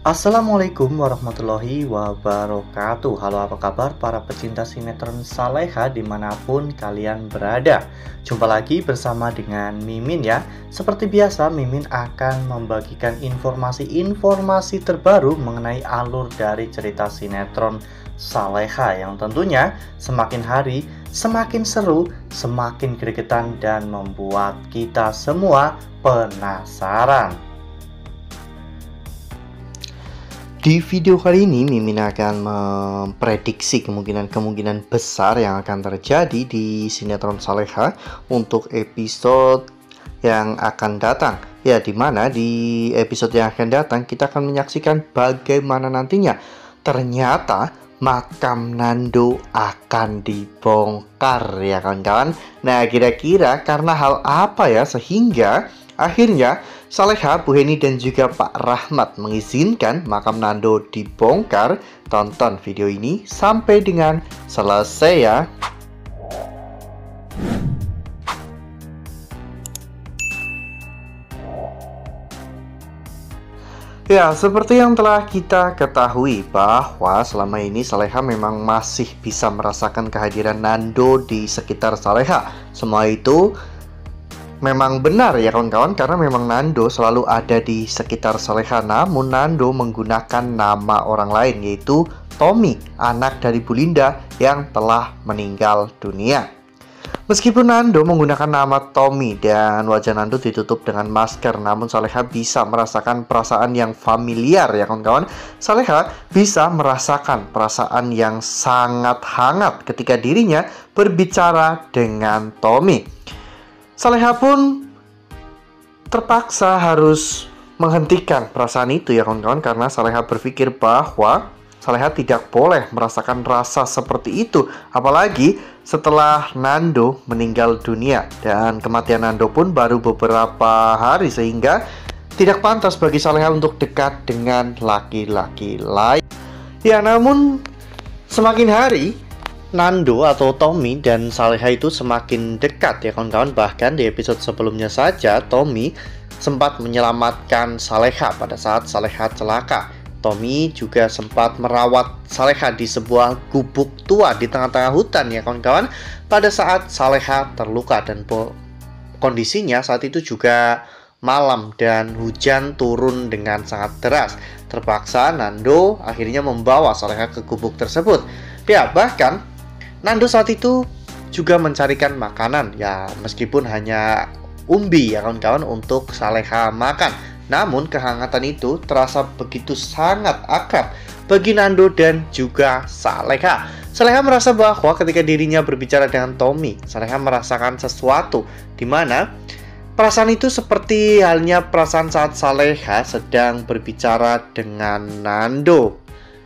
Assalamualaikum warahmatullahi wabarakatuh. Halo, apa kabar para pecinta sinetron Saleha dimanapun kalian berada. Jumpa lagi bersama dengan Mimin ya. Seperti biasa, Mimin akan membagikan informasi-informasi terbaru mengenai alur dari cerita sinetron Saleha yang tentunya semakin hari semakin seru, semakin gregetan, dan membuat kita semua penasaran. Di video kali ini, Mimin akan memprediksi kemungkinan besar yang akan terjadi di sinetron Saleha untuk episode yang akan datang. Ya, dimana di episode yang akan datang kita akan menyaksikan bagaimana nantinya ternyata makam Nando akan dibongkar ya kawan-kawan. Nah, kira-kira karena hal apa ya sehingga akhirnya Saleha, Bu Heni, dan juga Pak Rahmat mengizinkan makam Nando dibongkar? Tonton video ini sampai dengan selesai ya. Ya, seperti yang telah kita ketahui bahwa selama ini Saleha memang masih bisa merasakan kehadiran Nando di sekitar Saleha. Semua itu memang benar ya kawan-kawan, karena memang Nando selalu ada di sekitar Saleha. Namun Nando menggunakan nama orang lain, yaitu Tommy, anak dari Bu Linda yang telah meninggal dunia. Meskipun Nando menggunakan nama Tommy dan wajah Nando ditutup dengan masker, namun Saleha bisa merasakan perasaan yang familiar ya kawan-kawan. Saleha bisa merasakan perasaan yang sangat hangat ketika dirinya berbicara dengan Tommy. Saleha pun terpaksa harus menghentikan perasaan itu ya kawan-kawan, karena Saleha berpikir bahwa Saleha tidak boleh merasakan rasa seperti itu, apalagi setelah Nando meninggal dunia. Dan kematian Nando pun baru beberapa hari, sehingga tidak pantas bagi Saleha untuk dekat dengan laki-laki lain. Ya, namun semakin hari Nando atau Tommy dan Saleha itu semakin dekat ya kawan-kawan. Bahkan di episode sebelumnya saja Tommy sempat menyelamatkan Saleha pada saat Saleha celaka. Tommy juga sempat merawat Saleha di sebuah gubuk tua di tengah-tengah hutan ya kawan-kawan, pada saat Saleha terluka. Dan kondisinya saat itu juga malam dan hujan turun dengan sangat deras. Terpaksa Nando akhirnya membawa Saleha ke gubuk tersebut. Ya, bahkan Nando saat itu juga mencarikan makanan, ya meskipun hanya umbi ya kawan-kawan untuk Saleha makan. Namun kehangatan itu terasa begitu sangat akrab bagi Nando dan juga Saleha. Saleha merasa bahwa ketika dirinya berbicara dengan Tommy, Saleha merasakan sesuatu, di mana perasaan itu seperti halnya perasaan saat Saleha sedang berbicara dengan Nando.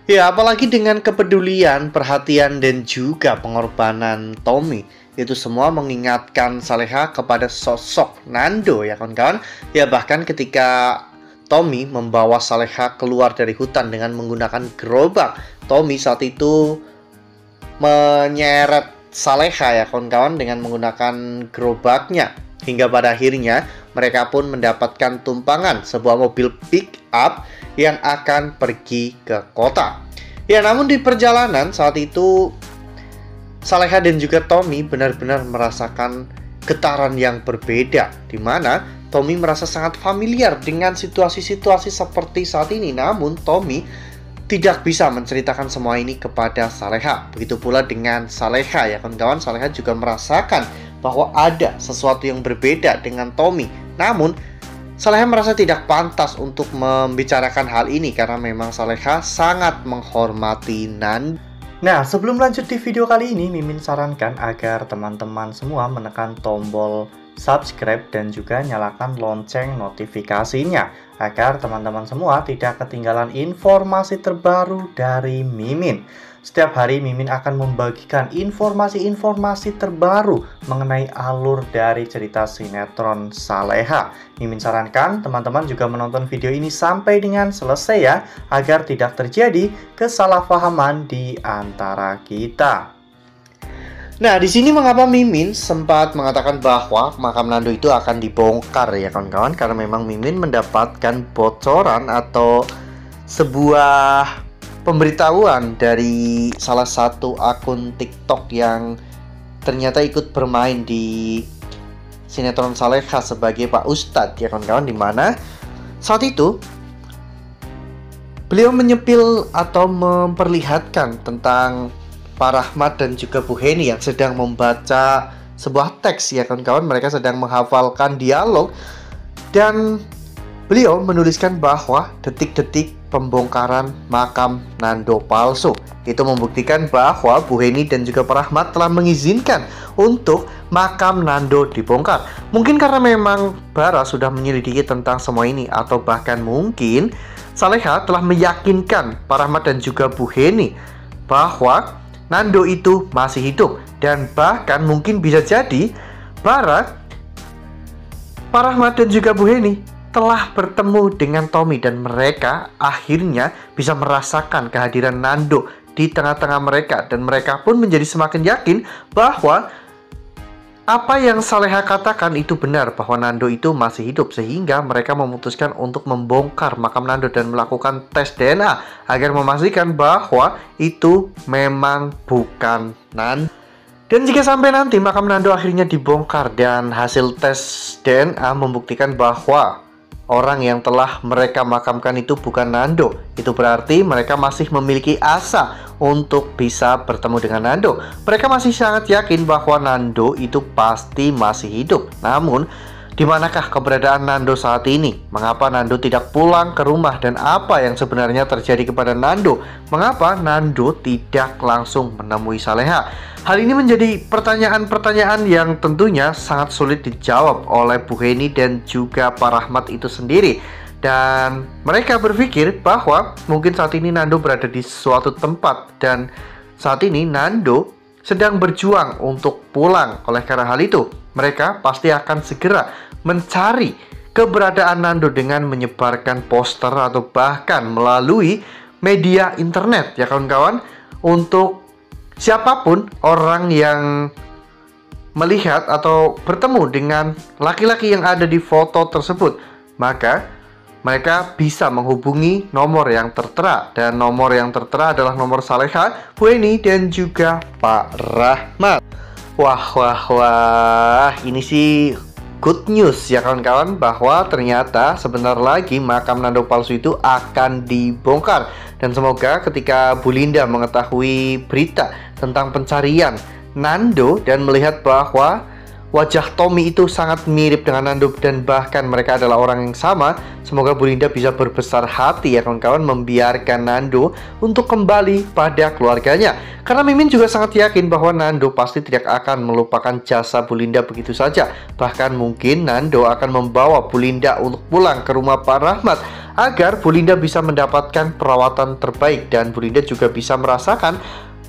Ya, apalagi dengan kepedulian, perhatian, dan juga pengorbanan Tommy. Itu semua mengingatkan Saleha kepada sosok Nando ya kawan-kawan. Ya, bahkan ketika Tommy membawa Saleha keluar dari hutan dengan menggunakan gerobak, Tommy saat itu menyeret Saleha ya kawan-kawan dengan menggunakan gerobaknya. Hingga pada akhirnya mereka pun mendapatkan tumpangan sebuah mobil pick up yang akan pergi ke kota. Ya, namun di perjalanan saat itu Saleha dan juga Tommy benar-benar merasakan getaran yang berbeda, di mana Tommy merasa sangat familiar dengan situasi-situasi seperti saat ini. Namun Tommy tidak bisa menceritakan semua ini kepada Saleha. Begitu pula dengan Saleha ya kawan-kawan. Saleha juga merasakan bahwa ada sesuatu yang berbeda dengan Tommy. Namun Saleha merasa tidak pantas untuk membicarakan hal ini karena memang Saleha sangat menghormati Nando. Nah, sebelum lanjut di video kali ini, Mimin sarankan agar teman-teman semua menekan tombol subscribe dan juga nyalakan lonceng notifikasinya, agar teman-teman semua tidak ketinggalan informasi terbaru dari Mimin. Setiap hari Mimin akan membagikan informasi-informasi terbaru mengenai alur dari cerita sinetron Saleha. Mimin sarankan teman-teman juga menonton video ini sampai dengan selesai ya, agar tidak terjadi kesalahpahaman di antara kita. Nah, di sini mengapa Mimin sempat mengatakan bahwa makam Nando itu akan dibongkar ya kawan-kawan, karena memang Mimin mendapatkan bocoran atau sebuah pemberitahuan dari salah satu akun TikTok yang ternyata ikut bermain di sinetron Saleha sebagai Pak Ustadz ya kawan-kawan, dimana saat itu beliau menyepil atau memperlihatkan tentang Pak Rahmat dan juga Bu Heni yang sedang membaca sebuah teks ya kawan-kawan. Mereka sedang menghafalkan dialog dan beliau menuliskan bahwa detik-detik pembongkaran makam Nando palsu. Itu membuktikan bahwa Bu Heni dan juga Pak Rahmat telah mengizinkan untuk makam Nando dibongkar. Mungkin karena memang Bara sudah menyelidiki tentang semua ini, atau bahkan mungkin Saleha telah meyakinkan Pak Rahmat dan juga Bu Heni bahwa Nando itu masih hidup. Dan bahkan mungkin bisa jadi Bara, Pak Rahmat dan juga Bu Heni telah bertemu dengan Tommy dan mereka akhirnya bisa merasakan kehadiran Nando di tengah-tengah mereka. Dan mereka pun menjadi semakin yakin bahwa apa yang Saleha katakan itu benar, bahwa Nando itu masih hidup. Sehingga mereka memutuskan untuk membongkar makam Nando dan melakukan tes DNA agar memastikan bahwa itu memang bukan Nando. Dan jika sampai nanti makam Nando akhirnya dibongkar dan hasil tes DNA membuktikan bahwa orang yang telah mereka makamkan itu bukan Nando, itu berarti mereka masih memiliki asa untuk bisa bertemu dengan Nando. Mereka masih sangat yakin bahwa Nando itu pasti masih hidup. Namun, di manakah keberadaan Nando saat ini? Mengapa Nando tidak pulang ke rumah? Dan apa yang sebenarnya terjadi kepada Nando? Mengapa Nando tidak langsung menemui Saleha? Hal ini menjadi pertanyaan-pertanyaan yang tentunya sangat sulit dijawab oleh Bu Heni dan juga Pak Rahmat itu sendiri. Dan mereka berpikir bahwa mungkin saat ini Nando berada di suatu tempat dan saat ini Nando sedang berjuang untuk pulang. Oleh karena hal itu, mereka pasti akan segera mencari keberadaan Nando dengan menyebarkan poster atau bahkan melalui media internet ya kawan-kawan, untuk siapapun orang yang melihat atau bertemu dengan laki-laki yang ada di foto tersebut, maka mereka bisa menghubungi nomor yang tertera. Dan nomor yang tertera adalah nomor Saleha, Bu Heni, dan juga Pak Rahmat. Wah, ini sih good news ya kawan-kawan, bahwa ternyata sebentar lagi makam Nando palsu itu akan dibongkar. Dan semoga ketika Bu Linda mengetahui berita tentang pencarian Nando dan melihat bahwa wajah Tommy itu sangat mirip dengan Nando dan bahkan mereka adalah orang yang sama, semoga Bu Linda bisa berbesar hati ya kawan-kawan, membiarkan Nando untuk kembali pada keluarganya. Karena Mimin juga sangat yakin bahwa Nando pasti tidak akan melupakan jasa Bu Linda begitu saja. Bahkan mungkin Nando akan membawa Bu Linda untuk pulang ke rumah Pak Rahmat agar Bu Linda bisa mendapatkan perawatan terbaik dan Bu Linda juga bisa merasakan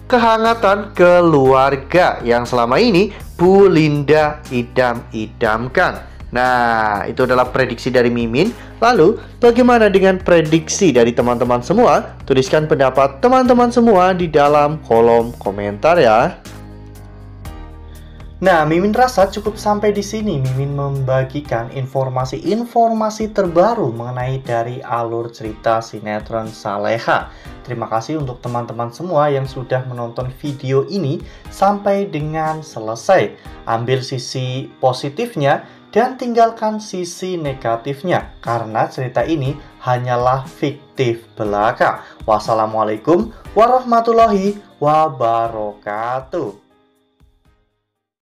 kehangatan keluarga yang selama ini Bu Linda idam-idamkan. Nah, itu adalah prediksi dari Mimin. Lalu, bagaimana dengan prediksi dari teman-teman semua? Tuliskan pendapat teman-teman semua di dalam kolom komentar ya. Nah, Mimin rasa cukup sampai di sini. Mimin membagikan informasi-informasi terbaru mengenai dari alur cerita sinetron Saleha. Terima kasih untuk teman-teman semua yang sudah menonton video ini sampai dengan selesai. Ambil sisi positifnya dan tinggalkan sisi negatifnya, karena cerita ini hanyalah fiktif belaka. Wassalamualaikum warahmatullahi wabarakatuh.